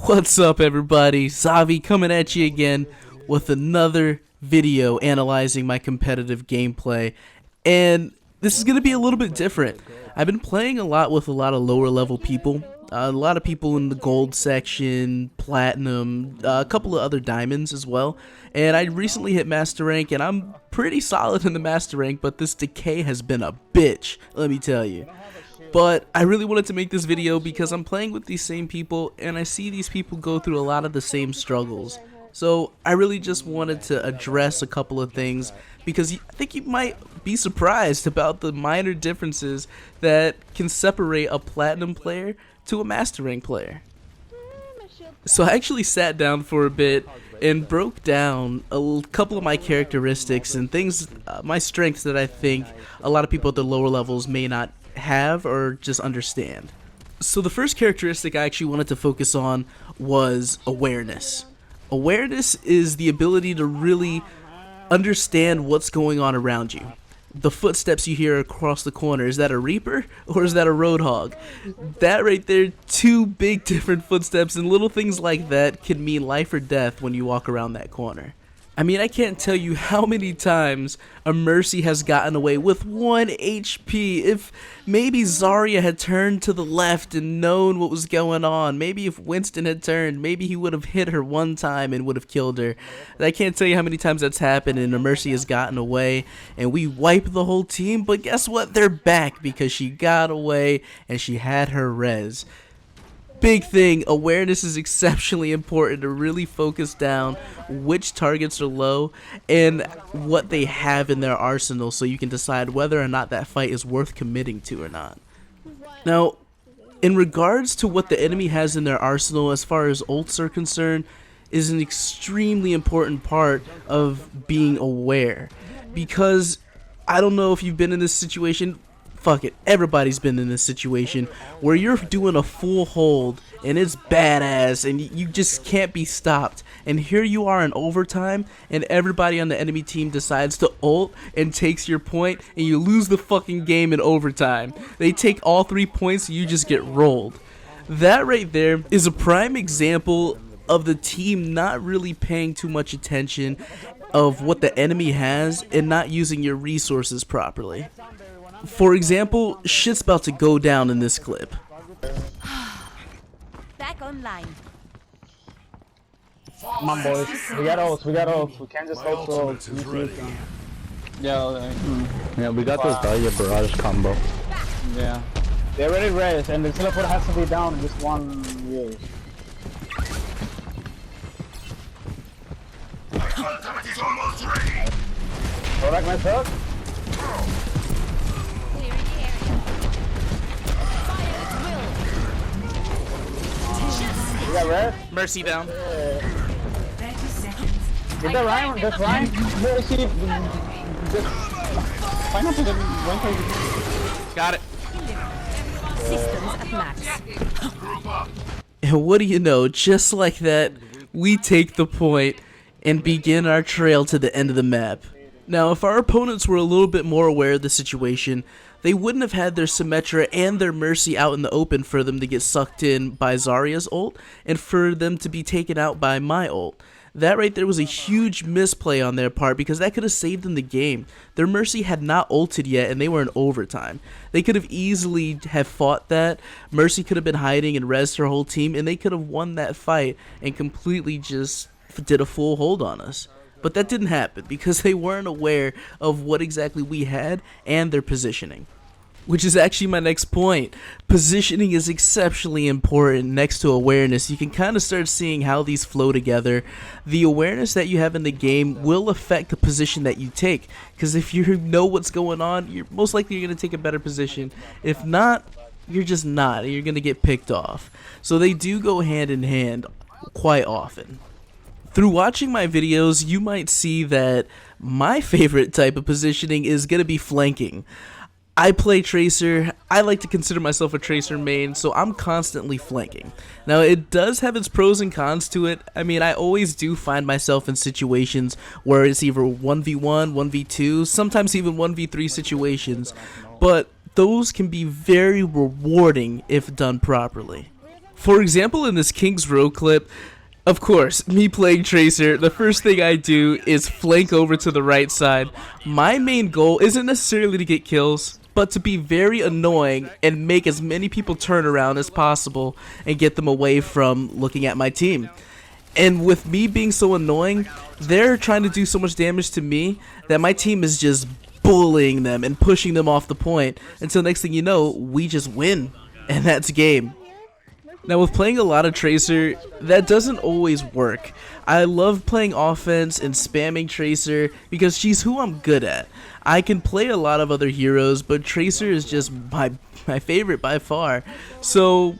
What's up, everybody? Xavi coming at you again with another video analyzing my competitive gameplay, and this is going to be a little bit different. I've been playing a lot with a lot of lower level people, a lot of people in the gold section, platinum, a couple of other diamonds as well, and I recently hit master rank, and I'm pretty solid in the master rank, but this decay has been a bitch, let me tell you. But I really wanted to make this video because I'm playing with these same people and I see these people go through a lot of the same struggles. So I really just wanted to address a couple of things because I think you might be surprised about the minor differences that can separate a platinum player to a master rank player. So I actually sat down for a bit and broke down a couple of my characteristics and things, my strengths that I think a lot of people at the lower levels may not have or just understand. So the first characteristic I actually wanted to focus on was awareness. Awareness is the ability to really understand what's going on around you. The footsteps you hear across the corner, is that a Reaper or is that a Roadhog? That right there, two big different footsteps, and little things like that can mean life or death when you walk around that corner. I mean, I can't tell you how many times a Mercy has gotten away with 1 HP. If maybe Zarya had turned to the left and known what was going on, maybe if Winston had turned, maybe he would have hit her one time and would have killed her. I can't tell you how many times that's happened and a Mercy has gotten away and we wipe the whole team, but guess what? They're back because she got away and she had her res. Big thing, awareness is exceptionally important to really focus down which targets are low and what they have in their arsenal so you can decide whether or not that fight is worth committing to or not. Now, in regards to what the enemy has in their arsenal as far as ults are concerned, is an extremely important part of being aware, because I don't know if you've been in this situation. Fuck it, everybody's been in this situation where you're doing a full hold and it's badass and you just can't be stopped, and here you are in overtime and everybody on the enemy team decides to ult and takes your point and you lose the fucking game in overtime. They take all 3 points and you just get rolled. That right there is a prime example of the team not really paying too much attention of what the enemy has and not using your resources properly. For example, shit's about to go down in this clip. Back online. Come on, boys. We got ults. We can't just ult for ults. Yeah, we got this Dahlia barrage combo. Yeah. They already raised, and the teleport has to be down in just 1 year. Ultimate is almost ready! Correct myself? You got red? Mercy down. Get that Ryan, that's Ryan. Mercy. Just find out the Got it. Systems at max. And what do you know, just like that, we take the point and begin our trail to the end of the map. Now, if our opponents were a little bit more aware of the situation, they wouldn't have had their Symmetra and their Mercy out in the open for them to get sucked in by Zarya's ult and for them to be taken out by my ult. That right there was a huge misplay on their part because that could have saved them the game. Their Mercy had not ulted yet and they were in overtime. They could have easily have fought that. Mercy could have been hiding and rezzed her whole team and they could have won that fight and completely just did a full hold on us. But that didn't happen because they weren't aware of what exactly we had and their positioning. Which is actually my next point. Positioning is exceptionally important next to awareness. You can kind of start seeing how these flow together. The awareness that you have in the game will affect the position that you take. Because if you know what's going on, you're most likely going to take a better position. If not, you're just not, and you're going to get picked off. So they do go hand in hand quite often. Through watching my videos, you might see that my favorite type of positioning is going to be flanking. I play Tracer. I like to consider myself a Tracer main, so I'm constantly flanking. Now, it does have its pros and cons to it. I mean, I always do find myself in situations where it's either 1v1, 1v2, sometimes even 1v3 situations, but those can be very rewarding if done properly. For example, in this Kings Row clip, of course, me playing Tracer, the first thing I do is flank over to the right side. My main goal isn't necessarily to get kills, but to be very annoying and make as many people turn around as possible and get them away from looking at my team. And with me being so annoying, they're trying to do so much damage to me that my team is just bullying them and pushing them off the point until next thing you know, we just win. And that's game. Now with playing a lot of Tracer, that doesn't always work. I love playing offense and spamming Tracer because she's who I'm good at. I can play a lot of other heroes, but Tracer is just my favorite by far. So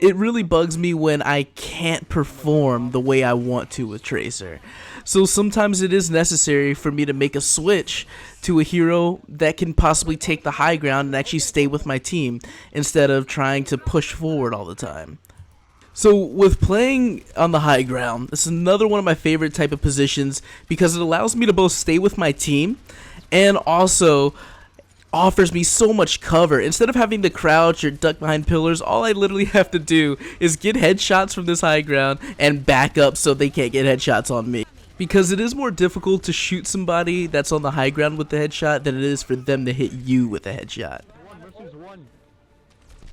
it really bugs me when I can't perform the way I want to with Tracer. So sometimes it is necessary for me to make a switch to a hero that can possibly take the high ground and actually stay with my team instead of trying to push forward all the time. So with playing on the high ground, this is another one of my favorite type of positions because it allows me to both stay with my team and also offers me so much cover. Instead of having to crouch or duck behind pillars, all I literally have to do is get headshots from this high ground and back up so they can't get headshots on me. Because it is more difficult to shoot somebody that's on the high ground with the headshot than it is for them to hit you with a headshot.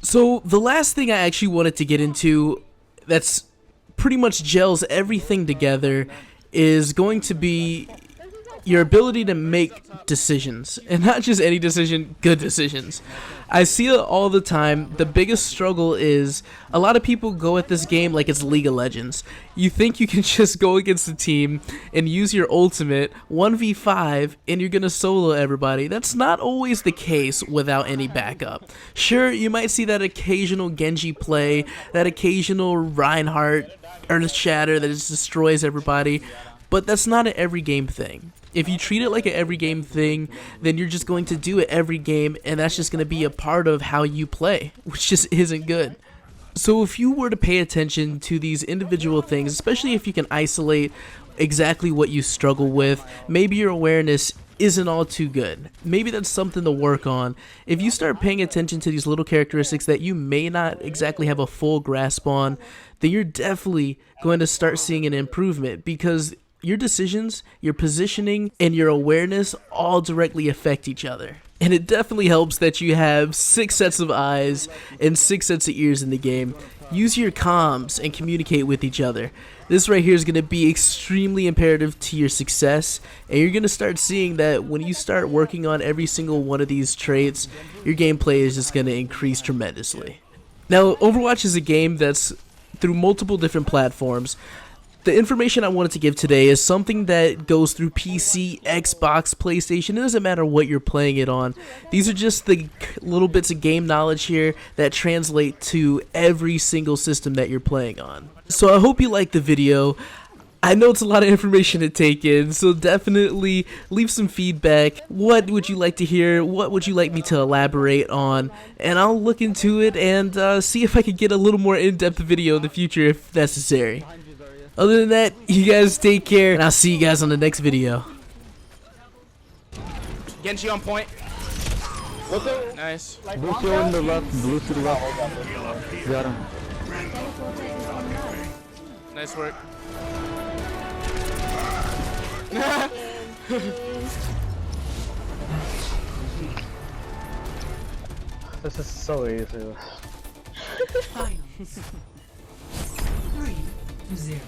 So the last thing I actually wanted to get into that's pretty much gels everything together is going to be your ability to make decisions, and not just any decision, good decisions. I see it all the time. The biggest struggle is a lot of people go at this game like it's League of Legends. You think you can just go against the team and use your ultimate 1v5 and you're gonna solo everybody. That's not always the case without any backup. Sure, you might see that occasional Genji play, that occasional Reinhardt Earth Shatter that just destroys everybody, but that's not an every game thing. If you treat it like an every game thing, then you're just going to do it every game, and that's just going to be a part of how you play, which just isn't good. So if you were to pay attention to these individual things, especially if you can isolate exactly what you struggle with, maybe your awareness isn't all too good. Maybe that's something to work on. If you start paying attention to these little characteristics that you may not exactly have a full grasp on, then you're definitely going to start seeing an improvement, because your decisions, your positioning, and your awareness all directly affect each other. And it definitely helps that you have 6 sets of eyes and 6 sets of ears in the game. Use your comms and communicate with each other. This right here is going to be extremely imperative to your success, and you're going to start seeing that when you start working on every single one of these traits, your gameplay is just going to increase tremendously. Now, Overwatch is a game that's through multiple different platforms. The information I wanted to give today is something that goes through PC, Xbox, PlayStation. It doesn't matter what you're playing it on. These are just the little bits of game knowledge here that translate to every single system that you're playing on. So I hope you liked the video. I know it's a lot of information to take in, so definitely leave some feedback. What would you like to hear? What would you like me to elaborate on? And I'll look into it and see if I could get a little more in-depth video in the future if necessary. Other than that, you guys take care, and I'll see you guys on the next video. Genji on point. Nice. Lucio on the left, blue to the left. Got him. Nice work. This is so easy. Final. 3-0.